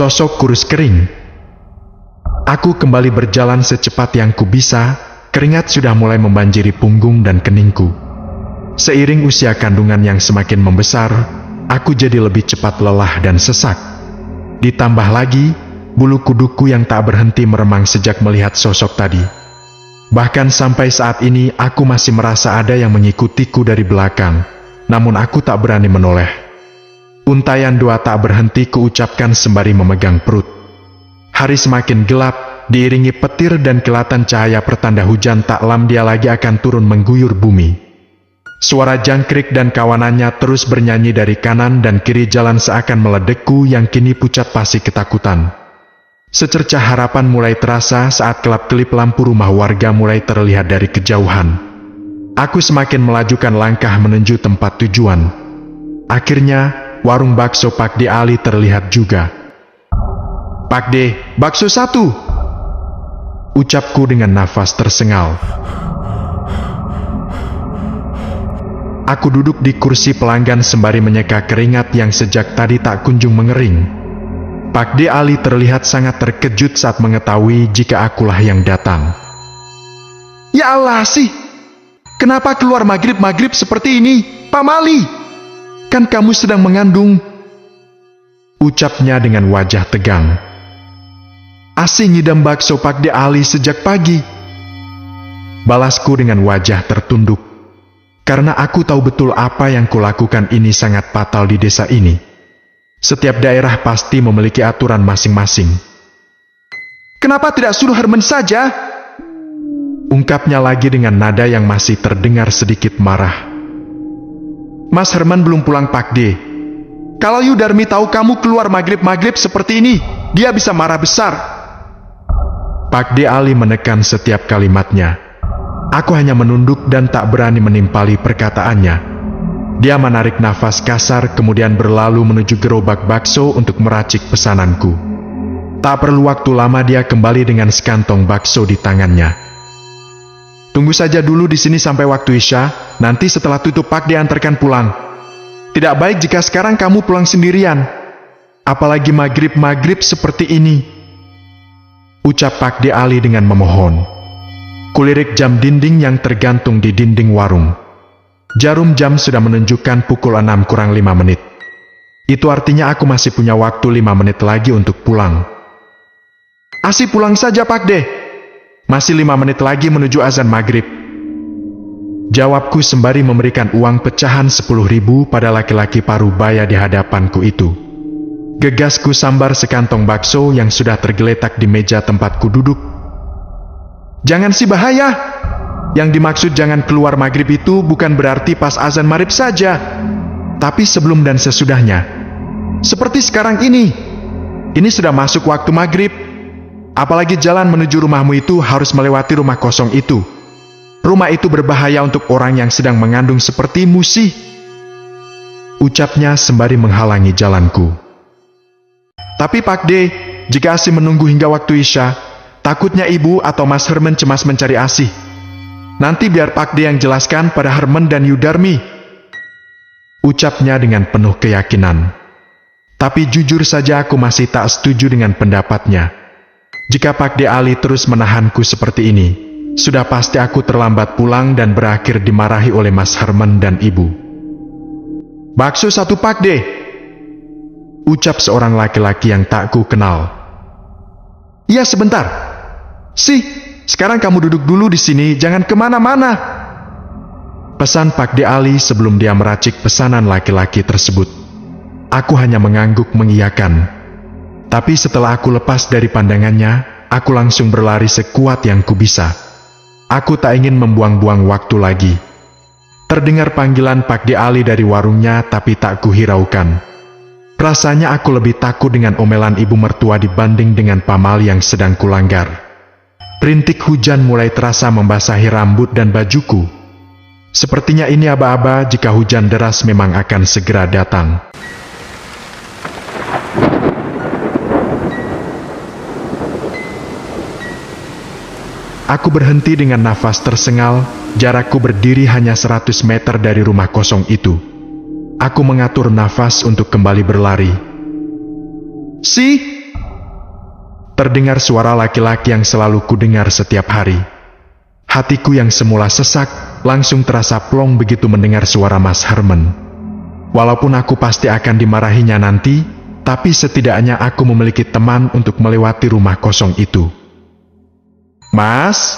sosok kurus kering. Aku kembali berjalan secepat yang ku bisa, keringat sudah mulai membanjiri punggung dan keningku. Seiring usia kandungan yang semakin membesar, aku jadi lebih cepat lelah dan sesak. Ditambah lagi, bulu kuduku yang tak berhenti meremang sejak melihat sosok tadi. Bahkan sampai saat ini aku masih merasa ada yang mengikutiku dari belakang, namun aku tak berani menoleh. Untaian doa tak berhenti kuucapkan sembari memegang perut. Hari semakin gelap, diiringi petir dan kilatan cahaya pertanda hujan tak lama dia lagi akan turun mengguyur bumi. Suara jangkrik dan kawanannya terus bernyanyi dari kanan dan kiri jalan seakan meledekku yang kini pucat pasi ketakutan. Secercah harapan mulai terasa saat kelap-kelip lampu rumah warga mulai terlihat dari kejauhan. Aku semakin melajukan langkah menuju tempat tujuan. Akhirnya, warung bakso Pak De Ali terlihat juga. "Pak De, bakso satu!" ucapku dengan nafas tersengal. Aku duduk di kursi pelanggan sembari menyeka keringat yang sejak tadi tak kunjung mengering. Pak De Ali terlihat sangat terkejut saat mengetahui jika akulah yang datang. "Ya Allah sih, kenapa keluar maghrib-maghrib seperti ini, Pak Mali? Kan kamu sedang mengandung," ucapnya dengan wajah tegang. "Asih ngidam bakso Pak De Ali sejak pagi," balasku dengan wajah tertunduk. Karena aku tahu betul apa yang kulakukan ini sangat fatal di desa ini. Setiap daerah pasti memiliki aturan masing-masing. "Kenapa tidak suruh Herman saja?" ungkapnya lagi dengan nada yang masih terdengar sedikit marah. "Mas Herman belum pulang Pak De. Kalau Yudarmi tahu kamu keluar maghrib-maghrib seperti ini, dia bisa marah besar." Pak De Ali menekan setiap kalimatnya. Aku hanya menunduk dan tak berani menimpali perkataannya. Dia menarik nafas kasar kemudian berlalu menuju gerobak bakso untuk meracik pesananku. Tak perlu waktu lama dia kembali dengan sekantong bakso di tangannya. "Tunggu saja dulu di sini sampai waktu Isya, nanti setelah tutup Pak De antarkan pulang. Tidak baik jika sekarang kamu pulang sendirian, apalagi maghrib-maghrib seperti ini," ucap Pak De Ali dengan memohon. Kulirik jam dinding yang tergantung di dinding warung. Jarum jam sudah menunjukkan pukul 6 kurang 5 menit. Itu artinya aku masih punya waktu 5 menit lagi untuk pulang. "Asih pulang saja Pak De. Masih 5 menit lagi menuju azan maghrib," jawabku sembari memberikan uang pecahan 10.000 pada laki-laki parubaya di hadapanku itu. Gegasku sambar sekantong bakso yang sudah tergeletak di meja tempatku duduk. "Jangan sih bahaya. Yang dimaksud jangan keluar maghrib itu bukan berarti pas azan maghrib saja, tapi sebelum dan sesudahnya. Seperti sekarang ini. Ini sudah masuk waktu maghrib. Apalagi jalan menuju rumahmu itu harus melewati rumah kosong itu. Rumah itu berbahaya untuk orang yang sedang mengandung sepertimu sih," ucapnya sembari menghalangi jalanku. "Tapi Pak De, jika Asih menunggu hingga waktu Isya, takutnya Ibu atau Mas Herman cemas mencari Asih. Nanti biar Pak De yang jelaskan pada Herman dan Yudarmi," ucapnya dengan penuh keyakinan. Tapi jujur saja aku masih tak setuju dengan pendapatnya. Jika Pak De Ali terus menahanku seperti ini, sudah pasti aku terlambat pulang dan berakhir dimarahi oleh Mas Herman dan Ibu. "Bakso satu Pak De," ucap seorang laki-laki yang tak ku kenal. "Iya sebentar. Sih, sekarang kamu duduk dulu di sini, jangan kemana-mana," pesan Pak De Ali sebelum dia meracik pesanan laki-laki tersebut. Aku hanya mengangguk mengiyakan. Tapi setelah aku lepas dari pandangannya, aku langsung berlari sekuat yang ku bisa. Aku tak ingin membuang-buang waktu lagi. Terdengar panggilan Pak De Ali dari warungnya tapi tak kuhiraukan. Rasanya aku lebih takut dengan omelan ibu mertua dibanding dengan pamal yang sedang kulanggar. Rintik hujan mulai terasa membasahi rambut dan bajuku. Sepertinya ini aba-aba jika hujan deras memang akan segera datang. Aku berhenti dengan nafas tersengal, jarakku berdiri hanya 100 meter dari rumah kosong itu. Aku mengatur nafas untuk kembali berlari. "Si, Terdengar suara laki-laki yang selalu kudengar setiap hari. Hatiku yang semula sesak, langsung terasa plong begitu mendengar suara Mas Herman. Walaupun aku pasti akan dimarahinya nanti, tapi setidaknya aku memiliki teman untuk melewati rumah kosong itu. Mas?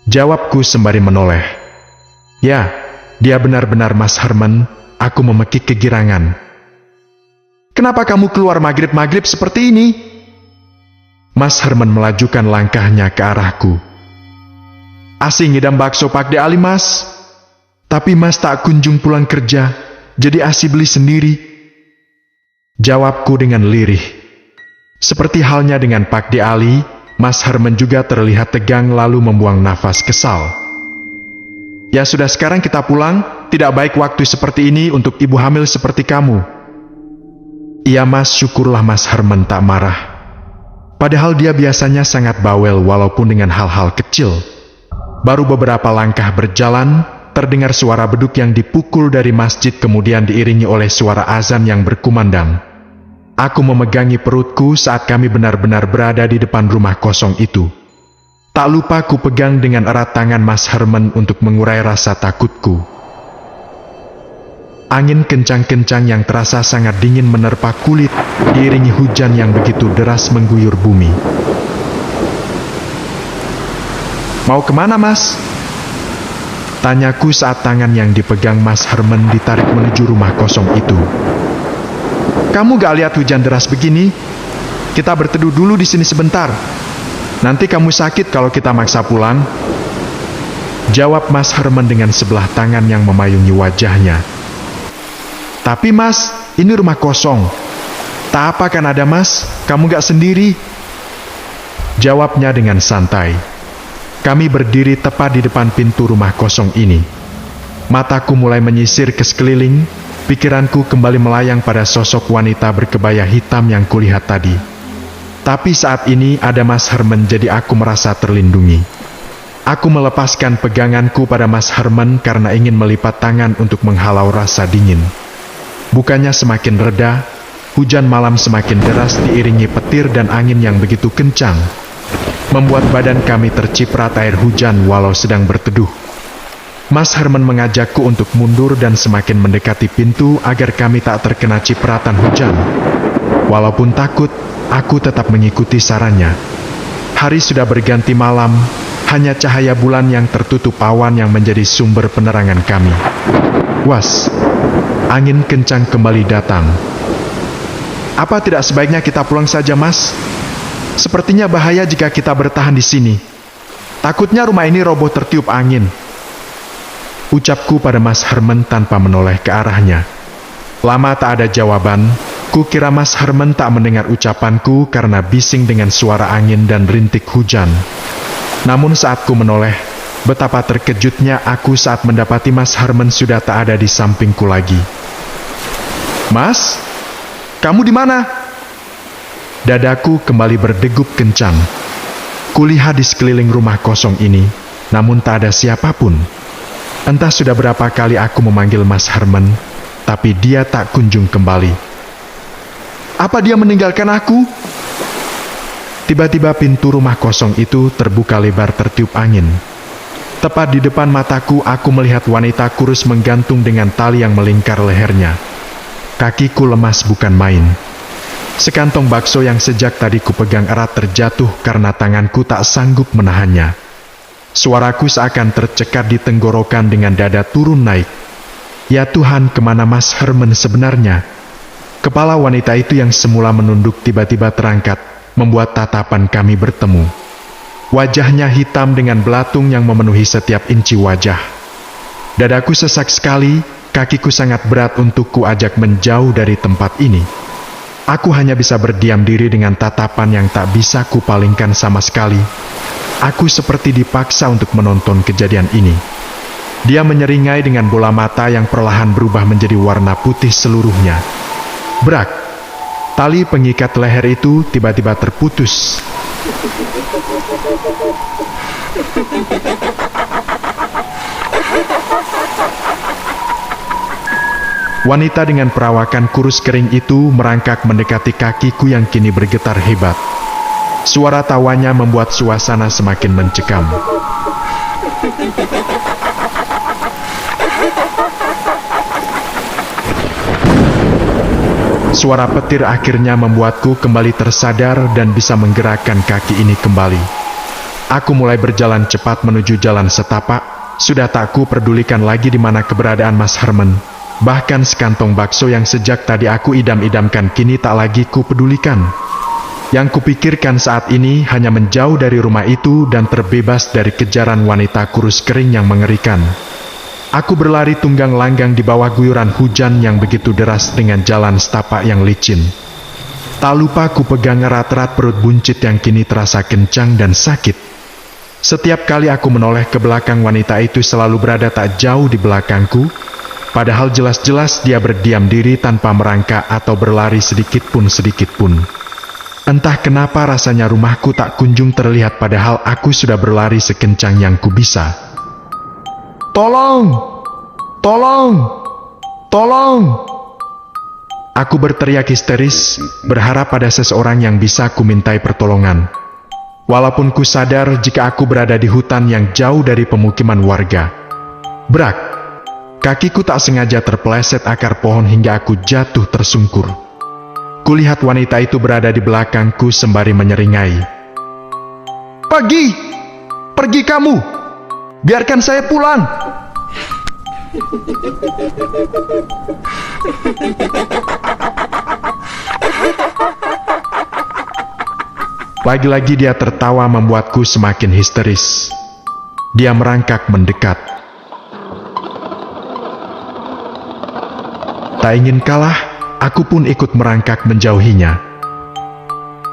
Jawabku sembari menoleh. Ya, dia benar-benar Mas Herman, aku memekik kegirangan. Kenapa kamu keluar maghrib-maghrib seperti ini? Mas Herman melajukan langkahnya ke arahku. Asing ngidam bakso Pak De Ali, Mas. Tapi Mas tak kunjung pulang kerja, jadi asi beli sendiri. Jawabku dengan lirih. Seperti halnya dengan Pak De Ali, Mas Herman juga terlihat tegang lalu membuang nafas kesal. Ya sudah, sekarang kita pulang, tidak baik waktu seperti ini untuk ibu hamil seperti kamu. Iya Mas, syukurlah Mas Herman tak marah. Padahal dia biasanya sangat bawel walaupun dengan hal-hal kecil. Baru beberapa langkah berjalan, terdengar suara beduk yang dipukul dari masjid kemudian diiringi oleh suara azan yang berkumandang. Aku memegangi perutku saat kami benar-benar berada di depan rumah kosong itu. Tak lupa ku pegang dengan erat tangan Mas Herman untuk mengurai rasa takutku. Angin kencang-kencang yang terasa sangat dingin menerpa kulit, diiringi hujan yang begitu deras mengguyur bumi. Mau kemana, Mas? Tanyaku saat tangan yang dipegang Mas Herman ditarik menuju rumah kosong itu. Kamu gak lihat hujan deras begini? Kita berteduh dulu di sini sebentar. Nanti kamu sakit kalau kita maksa pulang. Jawab Mas Herman dengan sebelah tangan yang memayungi wajahnya. Tapi Mas, ini rumah kosong. Tak apa kan ada Mas, kamu gak sendiri. Jawabnya dengan santai. Kami berdiri tepat di depan pintu rumah kosong ini. Mataku mulai menyisir ke sekeliling, pikiranku kembali melayang pada sosok wanita berkebaya hitam yang kulihat tadi. Tapi saat ini ada Mas Herman jadi aku merasa terlindungi. Aku melepaskan peganganku pada Mas Herman karena ingin melipat tangan untuk menghalau rasa dingin. Bukannya semakin reda, hujan malam semakin deras diiringi petir dan angin yang begitu kencang, membuat badan kami terciprat air hujan walau sedang berteduh. Mas Herman mengajakku untuk mundur dan semakin mendekati pintu agar kami tak terkena cipratan hujan. Walaupun takut, aku tetap mengikuti sarannya. Hari sudah berganti malam, hanya cahaya bulan yang tertutup awan yang menjadi sumber penerangan kami. Was, angin kencang kembali datang. Apa tidak sebaiknya kita pulang saja, Mas? Sepertinya bahaya jika kita bertahan di sini. Takutnya rumah ini roboh tertiup angin. Ucapku pada Mas Herman tanpa menoleh ke arahnya. Lama tak ada jawaban. Kukira Mas Herman tak mendengar ucapanku karena bising dengan suara angin dan rintik hujan. Namun saat ku menoleh, betapa terkejutnya aku saat mendapati Mas Herman sudah tak ada di sampingku lagi. Mas, kamu di mana? Dadaku kembali berdegup kencang. Kulihat di sekeliling rumah kosong ini, namun tak ada siapapun. Entah sudah berapa kali aku memanggil Mas Herman, tapi dia tak kunjung kembali. Apa dia meninggalkan aku? Tiba-tiba pintu rumah kosong itu terbuka lebar tertiup angin. Tepat di depan mataku aku melihat wanita kurus menggantung dengan tali yang melingkar lehernya. Kakiku lemas bukan main. Sekantong bakso yang sejak tadi kupegang erat terjatuh karena tanganku tak sanggup menahannya. Suaraku seakan tercekat di tenggorokan dengan dada turun naik. Ya Tuhan, kemana Mas Herman sebenarnya? Kepala wanita itu yang semula menunduk tiba-tiba terangkat, membuat tatapan kami bertemu. Wajahnya hitam dengan belatung yang memenuhi setiap inci wajah. Dadaku sesak sekali, kakiku sangat berat untuk kuajak menjauh dari tempat ini. Aku hanya bisa berdiam diri dengan tatapan yang tak bisa kupalingkan sama sekali. Aku seperti dipaksa untuk menonton kejadian ini. Dia menyeringai dengan bola mata yang perlahan berubah menjadi warna putih seluruhnya. Brak! Tali pengikat leher itu tiba-tiba terputus. Wanita dengan perawakan kurus kering itu merangkak mendekati kakiku yang kini bergetar hebat. Suara tawanya membuat suasana semakin mencekam. Suara petir akhirnya membuatku kembali tersadar dan bisa menggerakkan kaki ini kembali. Aku mulai berjalan cepat menuju jalan setapak. Sudah tak ku pedulikan lagi di mana keberadaan Mas Herman. Bahkan sekantong bakso yang sejak tadi aku idam-idamkan kini tak lagi ku pedulikan. Yang kupikirkan saat ini hanya menjauh dari rumah itu dan terbebas dari kejaran wanita kurus kering yang mengerikan. Aku berlari tunggang langgang di bawah guyuran hujan yang begitu deras dengan jalan setapak yang licin. Tak lupa ku pegang erat-erat perut buncit yang kini terasa kencang dan sakit. Setiap kali aku menoleh ke belakang, wanita itu selalu berada tak jauh di belakangku, padahal jelas-jelas dia berdiam diri tanpa merangkak atau berlari sedikit pun. Entah kenapa rasanya rumahku tak kunjung terlihat padahal aku sudah berlari sekencang yang ku bisa. Tolong! Tolong! Tolong! Aku berteriak histeris, berharap ada seseorang yang bisa ku mintai pertolongan. Walaupun ku sadar jika aku berada di hutan yang jauh dari pemukiman warga. Brak! Kakiku tak sengaja terpeleset akar pohon hingga aku jatuh tersungkur. Kulihat wanita itu berada di belakangku sembari menyeringai. Pergi! Pergi kamu! Biarkan saya pulang! Lagi-lagi dia tertawa membuatku semakin histeris. Dia merangkak mendekat. Tak ingin kalah, aku pun ikut merangkak menjauhinya.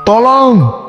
Tolong!